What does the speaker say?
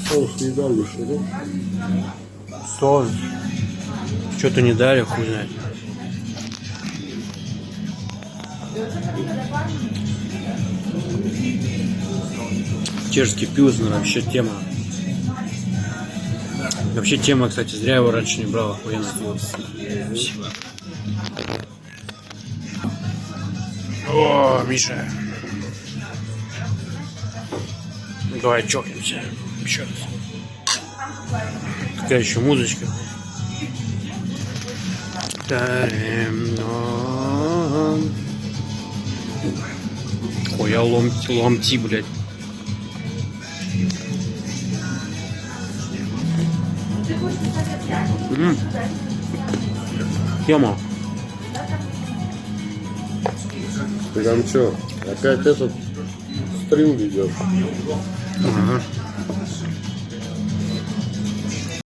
Соус не дали еще, да? Соус. Что-то не дали, хуй знает. Чешский пилснер, вообще тема. Вообще тема, кстати, зря его раньше не брал, охуенно. Спасибо. О, Миша. Давай чокнемся. Еще раз. Какая еще музычка. Ой, я ломти, блядь. Тема. Ты там что, опять этот стрим ведешь? Ага.